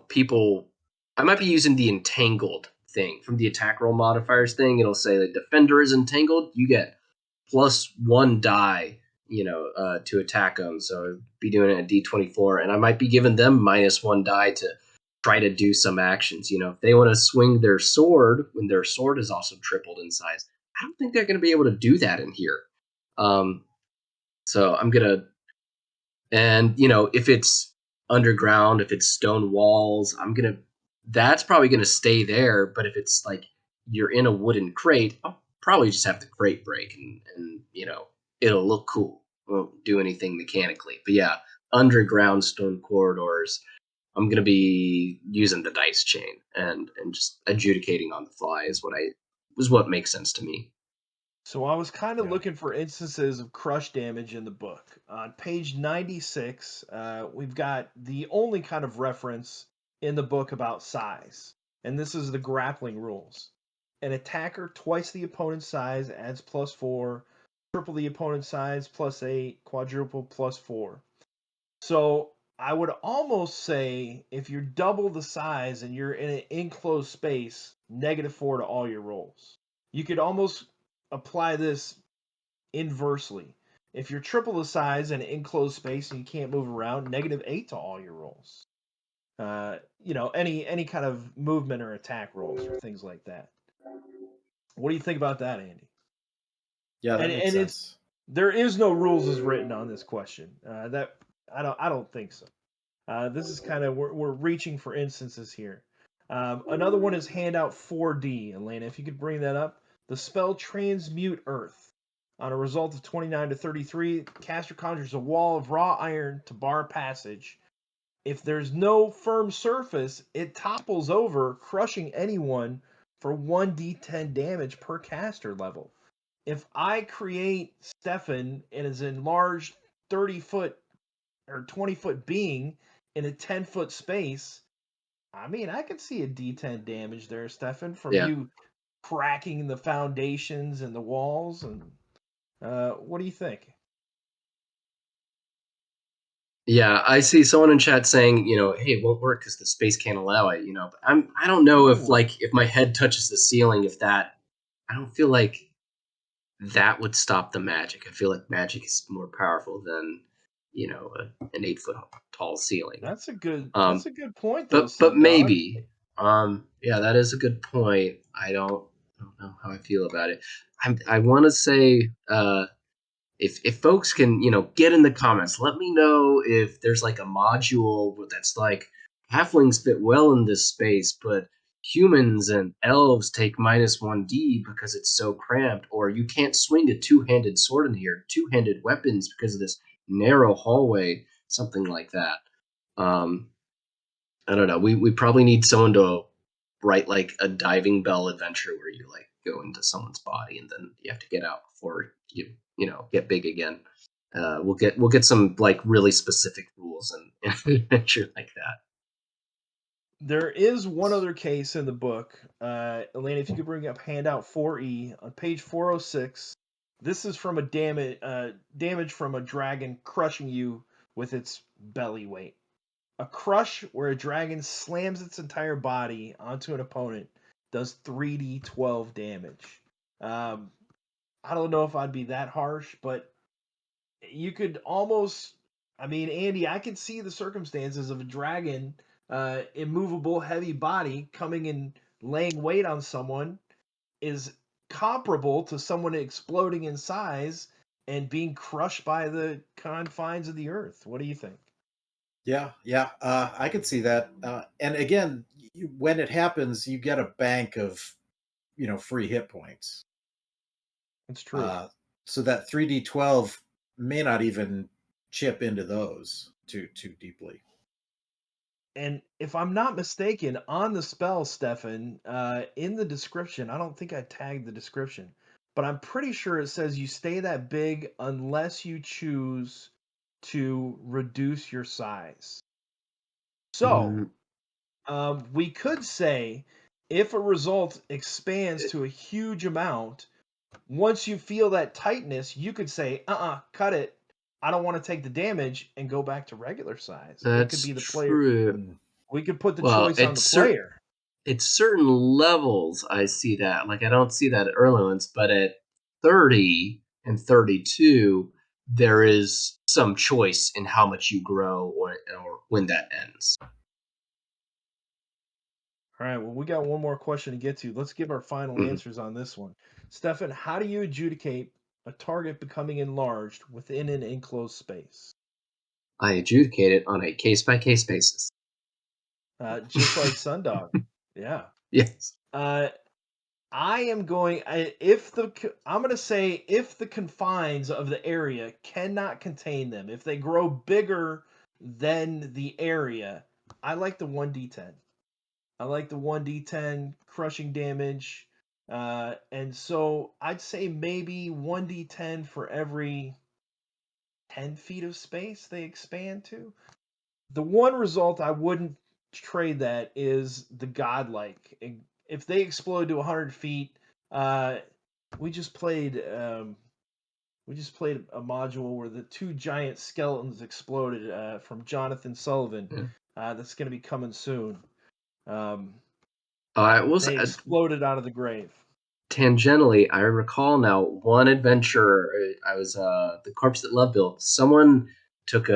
people. I might be using the entangled thing from the attack roll modifiers thing. It'll say the defender is entangled. You get +1 die, to attack them. So be doing it at D24, and I might be giving them -1 die to try to do some actions. If they want to swing their sword when their sword is also tripled in size, I don't think they're going to be able to do that in here. So I'm gonna, and if it's underground, if it's stone walls, that's probably gonna stay there. But if it's like you're in a wooden crate, I'll probably just have the crate break, and it'll look cool. Won't do anything mechanically, but yeah, underground stone corridors, I'm gonna be using the dice chain and just adjudicating on the fly is what makes sense to me. So I was kind of looking for instances of crush damage in the book. On page 96, we've got the only kind of reference in the book about size, and this is the grappling rules. An attacker twice the opponent's size adds +4, triple the opponent's size +8, quadruple +4. So I would almost say if you're double the size and you're in an enclosed space, -4 to all your rolls. You could almost apply this inversely. If you're triple the size in an enclosed space and you can't move around, -8 to all your rolls. Any kind of movement or attack rolls or things like that. What do you think about that, Andy? Yeah, that And makes it's sense. there is no rules as written on this question. That I don't think so. This is kind of we're reaching for instances here. Another one is handout 4D, Elena. If you could bring that up, the spell Transmute Earth. On a result of 29 to 33, caster conjures a wall of raw iron to bar passage. If there's no firm surface, it topples over, crushing anyone for 1d10 damage per caster level. If I create Stefan and is enlarged 30-foot or 20-foot being in a 10-foot space, I mean, I could see a D10 damage there, Stefan, from Yeah. you cracking the foundations and the walls. And what do you think? Yeah, I see someone in chat saying, hey, it won't work because the space can't allow it. But I don't know if Ooh. if my head touches the ceiling, I don't feel like that would stop the magic. I feel like magic is more powerful than, an 8 foot tall ceiling. That's a good Um, point though, but Sundog. maybe, yeah, that is a good point. I don't know how I feel about it. I want to say, if folks can get in the comments, let me know if there's like a module that's like halflings fit well in this space, but humans and elves take -1d because it's so cramped, or you can't swing a two-handed sword in here, two-handed weapons because of this narrow hallway, something like that. I don't know. We probably need someone to write like a diving bell adventure where you like go into someone's body and then you have to get out before you get big again. We'll get some like really specific rules and an adventure like that. There is one other case in the book. Elena, if you could bring up handout 4E on page 406. This is from a damage from a dragon crushing you with its belly weight. A crush where a dragon slams its entire body onto an opponent does 3d12 damage. Um, I don't know if I'd be that harsh, but you could almost. I mean, Andy, I could see the circumstances of a dragon, immovable, heavy body coming and laying weight on someone is comparable to someone exploding in size and being crushed by the confines of the earth. What do you think? Yeah, yeah, I could see that. And again, when it happens, you get a bank of free hit points. It's true. So that 3d12 may not even chip into those too deeply. And if I'm not mistaken, on the spell, Stefan, in the description, I don't think I tagged the description, but I'm pretty sure it says you stay that big unless you choose to reduce your size. So, Mm, we could say if a result expands to a huge amount, once you feel that tightness, you could say, cut it. I don't want to take the damage and go back to regular size. It could that's be the player. true. We could put the Well, choice on the player. at certain levels, I see that. Like I don't see that at early ones, but at 30 and 32, there is some choice in how much you grow or when that ends. All right, well, we got one more question to get to. Let's give our final Mhm. answers on this one. Stefan, how do you adjudicate a target becoming enlarged within an enclosed space? I adjudicate it on a case by case basis. Just like Sundog. Yeah. Yes. I am going. I'm going to say if the confines of the area cannot contain them, if they grow bigger than the area, I like the 1d10. I like the 1d10 crushing damage. And so I'd say maybe 1d10 for every 10 feet of space they expand to. The one result I wouldn't trade that is the godlike. If they explode to 100 feet, we just played We just played a module where the 2 giant skeletons exploded from Jonathan Sullivan. That's going to be coming soon. They exploded out of the grave. Tangentially, I recall now one adventure. I was the Corpse That Love Built. Someone took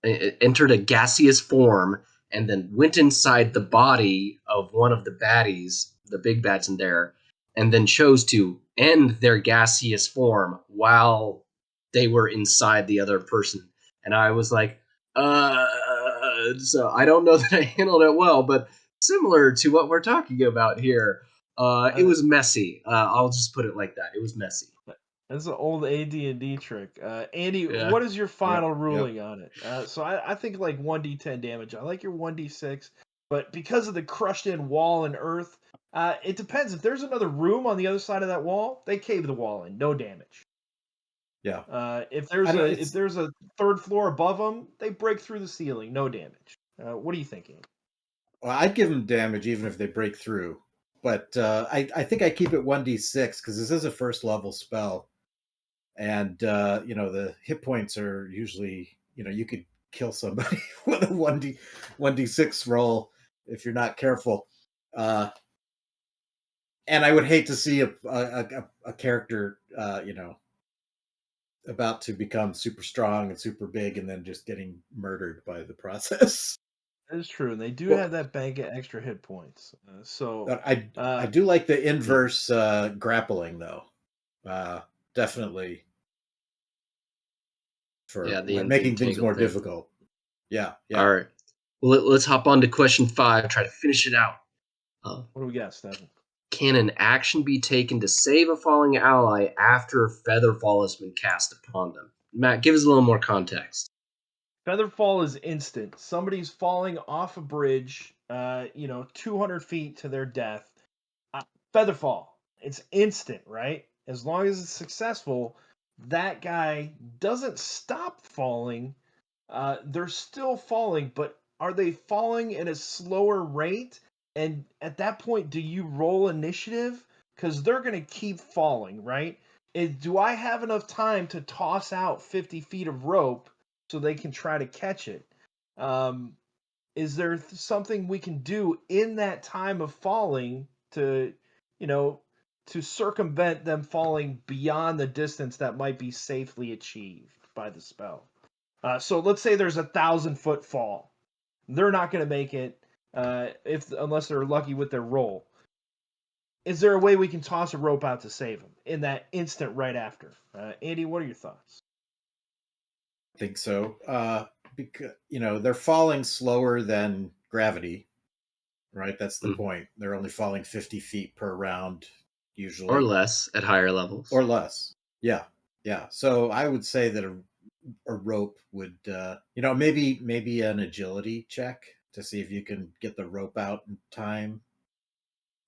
entered a gaseous form and then went inside the body of one of the baddies, the big bads in there, and then chose to end their gaseous form while they were inside the other person. And I was like, so I don't know that I handled it well, but similar to what we're talking about here, it was messy. I'll just put it like that. It was messy. That's an old AD&D trick. Andy, what is your final ruling on it? So I think like 1d10 damage. I like your 1d6, but because of the crushed in wall and earth, it depends. If there's another room on the other side of that wall, they cave the wall in, no damage. Yeah. If there's a third floor above them, they break through the ceiling, no damage. What are you thinking? Well, I'd give them damage even if they break through, but I think I keep it 1d6 because this is a first level spell, and the hit points are usually you could kill somebody with a 1d6 roll if you're not careful, and I would hate to see a character about to become super strong and super big and then just getting murdered by the process. That is true, and they do have that bank of extra hit points. I do like the inverse grappling though, definitely for making things more difficult. Yeah. All right. Well, let's hop on to question 5. Try to finish it out. What do we got, Stefan? Can an action be taken to save a falling ally after Featherfall has been cast upon them? Matt, give us a little more context. Featherfall is instant. Somebody's falling off a bridge, 200 feet to their death. Featherfall. It's instant, right? As long as it's successful, that guy doesn't stop falling. They're still falling, but are they falling at a slower rate? And at that point, do you roll initiative? Because they're going to keep falling, right? Do I have enough time to toss out 50 feet of rope so they can try to catch it? Is there something we can do in that time of falling to circumvent them falling beyond the distance that might be safely achieved by the spell? So let's say there's 1,000-foot fall. They're not going to make it unless they're lucky with their roll. Is there a way we can toss a rope out to save them in that instant right after? Andy, what are your thoughts? I think so. Because they're falling slower than gravity, right? That's the point. They're only falling 50 feet per round usually, or less at higher levels, or less. Yeah. So I would say that a rope would, maybe an agility check to see if you can get the rope out in time.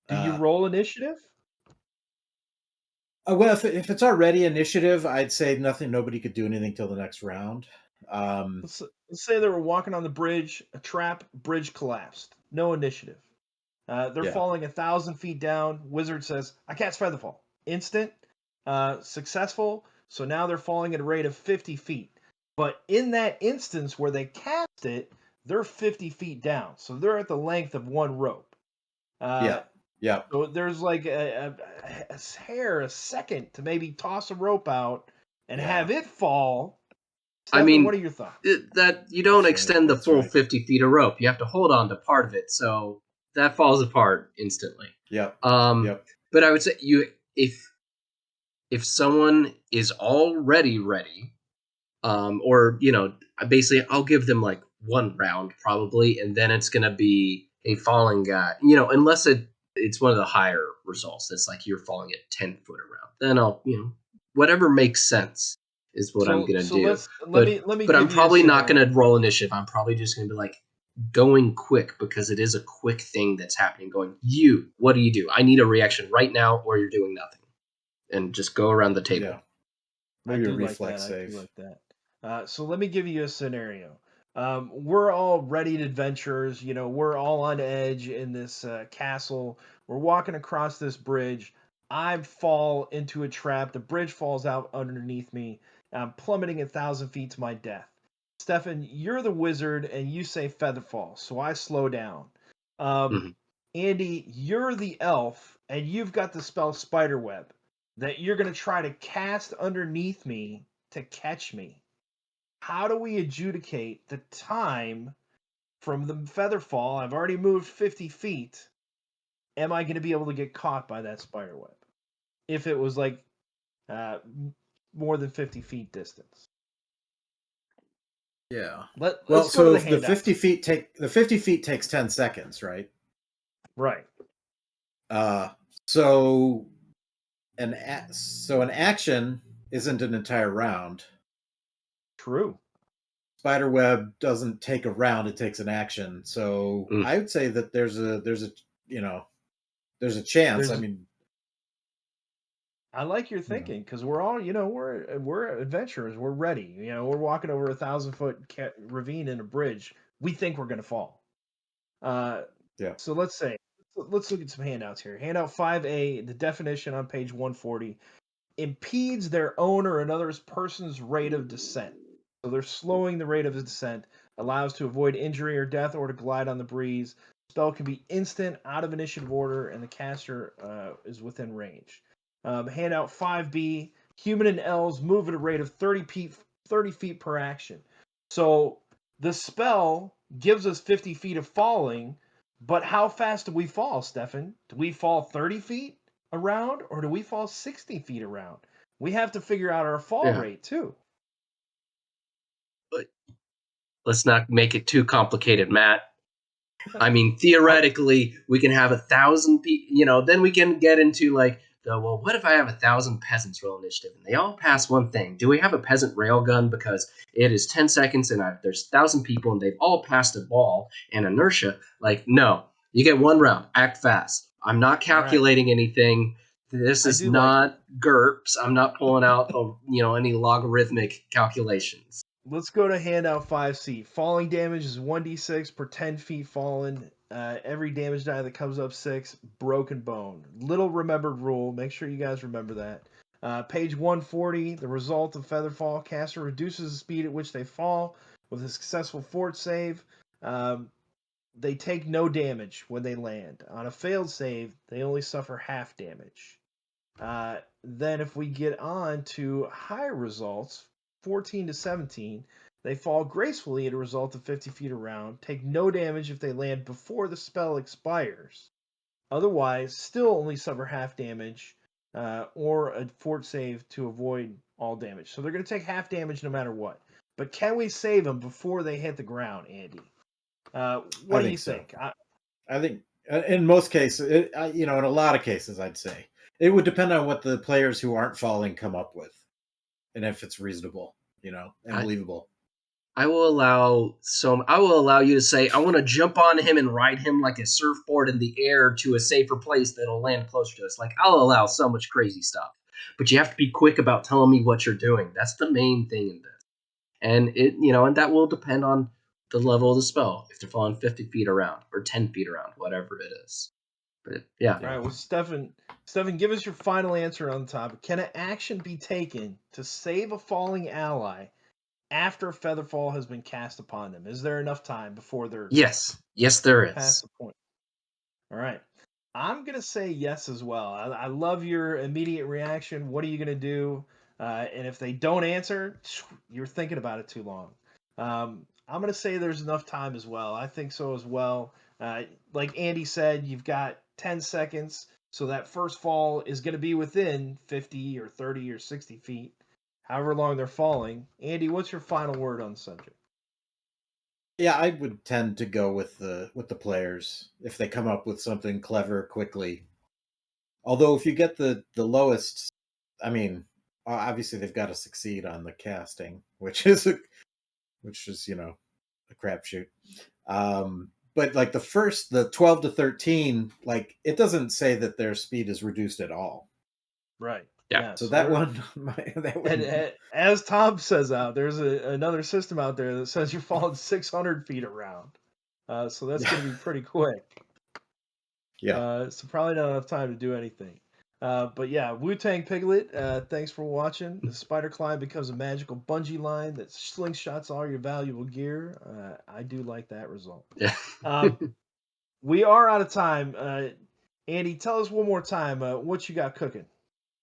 Do you roll initiative? Well, if it's already initiative, I'd say nobody could do anything till the next round. Let's say they were walking on the bridge, a trap, bridge collapsed. No initiative. They're falling 1,000 feet down. Wizard says, I cast Featherfall. Instant. Successful. So now they're falling at a rate of 50 feet. But in that instance where they cast it, they're 50 feet down. So they're at the length of one rope. Yeah. So there's like a second to maybe toss a rope out and have it fall. Stefan, what are your thoughts? That you don't extend the full 50 feet of rope. You have to hold on to part of it. So that falls apart instantly. Yep. But I would say if someone is already ready, or basically I'll give them like one round probably, and then it's gonna be a falling guy. Unless it's one of the higher results. That's like you're falling at 10 foot around. Then I'll whatever makes sense is what I'm gonna do. But I'm probably not gonna roll initiative. I'm probably just gonna be like going quick because it is a quick thing that's happening. Going, what do you do? I need a reaction right now, or you're doing nothing, and just go around the table. Yeah. Maybe a reflex save. I do like that. So let me give you a scenario. We're all readied adventurers. We're all on edge in this castle. We're walking across this bridge. I fall into a trap. The bridge falls out underneath me. I'm plummeting 1,000 feet to my death. Stefan, you're the wizard, and you say feather fall, so I slow down. Mhm. Andy, you're the elf, and you've got the spell spiderweb that you're going to try to cast underneath me to catch me. How do we adjudicate the time from the feather fall? I've already moved 50 feet. Am I going to be able to get caught by that spiderweb? If it was like uh, more than 50 feet distance. Yeah. Let's go to the handout. The 50 feet takes 10 seconds, right? Right. So an action isn't an entire round. True. Spiderweb doesn't take a round; it takes an action. So I would say that there's a chance. I like your thinking because we're all we're adventurers. We're ready. We're walking over 1,000-foot ravine in a bridge. We think we're gonna fall. Yeah. So let's look at some handouts here. Handout 5A, the definition on page 140, impedes their own or another person's rate of descent. So they're slowing the rate of the descent, allows to avoid injury or death or to glide on the breeze. Spell can be instant, out of initiative order, and the caster is within range. Handout 5B, human and elves move at a rate of 30 feet per action. So the spell gives us 50 feet of falling, but how fast do we fall, Stefan? Do we fall 30 feet around, or do we fall 60 feet around? We have to figure out our fall rate, too. But let's not make it too complicated, Matt. I mean, theoretically, we can have 1,000 people, then we can get into like, what if I have 1,000 peasants roll initiative and they all pass one thing? Do we have a peasant railgun because it is 10 seconds and there's 1,000 people and they've all passed a ball and inertia? Like, no, you get one round, act fast. I'm not calculating anything. This is not GURPS. I'm not pulling out, any logarithmic calculations. Let's go to handout 5C. Falling damage is 1d6 per 10 feet fallen. Every damage die that comes up 6, broken bone. Little remembered rule. Make sure you guys remember that. Page 140, the result of feather fall. Caster reduces the speed at which they fall with a successful fort save. They take no damage when they land. On a failed save, they only suffer half damage. Then if we get on to higher results, 14 to 17, they fall gracefully at a result of 50 feet around, take no damage if they land before the spell expires. Otherwise, still only suffer half damage or a fort save to avoid all damage. So they're going to take half damage no matter what. But can we save them before they hit the ground, Andy? What do you think? I think in most cases, in a lot of cases, I'd say it would depend on what the players who aren't falling come up with, and if it's reasonable, and believable. I will allow you to say, I want to jump on him and ride him like a surfboard in the air to a safer place that'll land closer to us. Like, I'll allow so much crazy stuff. But you have to be quick about telling me what you're doing. That's the main thing in this. And and that will depend on the level of the spell. If they're falling 50 feet around or 10 feet around, whatever it is. But yeah. All right, well, Stefan, give us your final answer on the topic. Can an action be taken to save a falling ally after Featherfall has been cast upon them? Is there enough time before they're Yes, there is. Past the point. All right. I'm going to say yes as well. I love your immediate reaction. What are you going to do? And if they don't answer, you're thinking about it too long. I'm going to say there's enough time as well. I think so as well. Like Andy said, you've got 10 seconds. So that first fall is going to be within 50 or 30 or 60 feet, however long they're falling. Andy, what's your final word on the subject? Yeah, I would tend to go with the players if they come up with something clever quickly. Although if you get the lowest, I mean, obviously they've got to succeed on the casting, which is a crapshoot. But like the 12 to 13, like it doesn't say that their speed is reduced at all. Right. Yeah. So that one, and as Tom says there's another system out there that says you're falling 600 feet around. So that's going to be pretty quick. Yeah. So probably not enough time to do anything. But yeah, Wu-Tang Piglet, thanks for watching. The spider climb becomes a magical bungee line that slingshots all your valuable gear. I do like that result. Yeah. We are out of time. Andy, tell us one more time what you got cooking.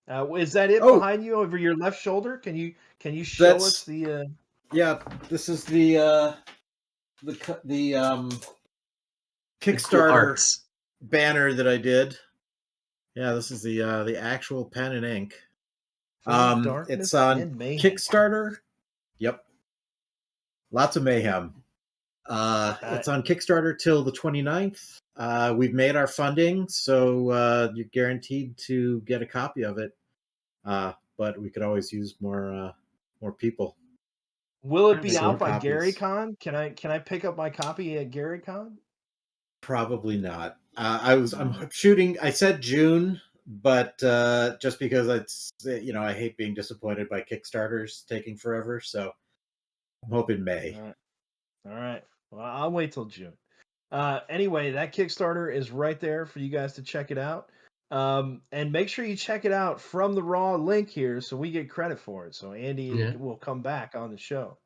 Is that it behind you over your left shoulder? Can you show us the? Yeah, this is the Kickstarter banner that I did. Yeah, this is the actual pen and ink. It's on Kickstarter. Yep. Lots of mayhem. It's on Kickstarter till the 29th. We've made our funding, so you're guaranteed to get a copy of it. But we could always use more people. Will it be out by GaryCon? Can I pick up my copy at GaryCon? Probably not. I'm shooting. I said June, but just because I hate being disappointed by Kickstarters taking forever, so I'm hoping May. All right. Well, I'll wait till June. Anyway, that Kickstarter is right there for you guys to check it out. And make sure you check it out from the raw link here so we get credit for it. So Andy will come back on the show.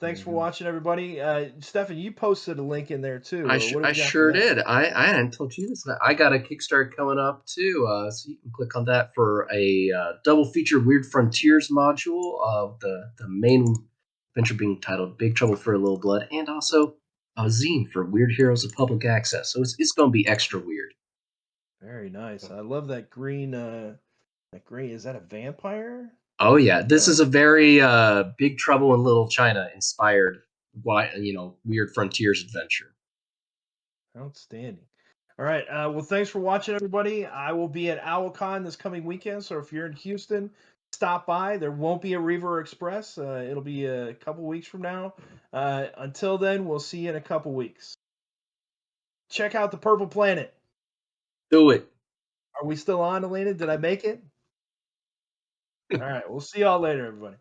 Thanks for watching, everybody. Stefan, you posted a link in there too. I sure did. I hadn't told you this. I got a Kickstarter coming up too, so you can click on that for a double feature Weird Frontiers module of the main adventure being titled Big Trouble for a Little Blood, and also a zine for Weird Heroes of Public Access. So it's going to be extra weird. Very nice. I love that green. Is that a vampire? Oh yeah, this is a very Big Trouble in Little China inspired, Weird Frontiers adventure. Outstanding. All right. Well, thanks for watching, everybody. I will be at OwlCon this coming weekend, so if you're in Houston, stop by. There won't be a Reaver Express. It'll be a couple weeks from now. Until then, we'll see you in a couple weeks. Check out the Purple Planet. Do it. Are we still on, Elena? Did I make it? All right. We'll see y'all later, everybody.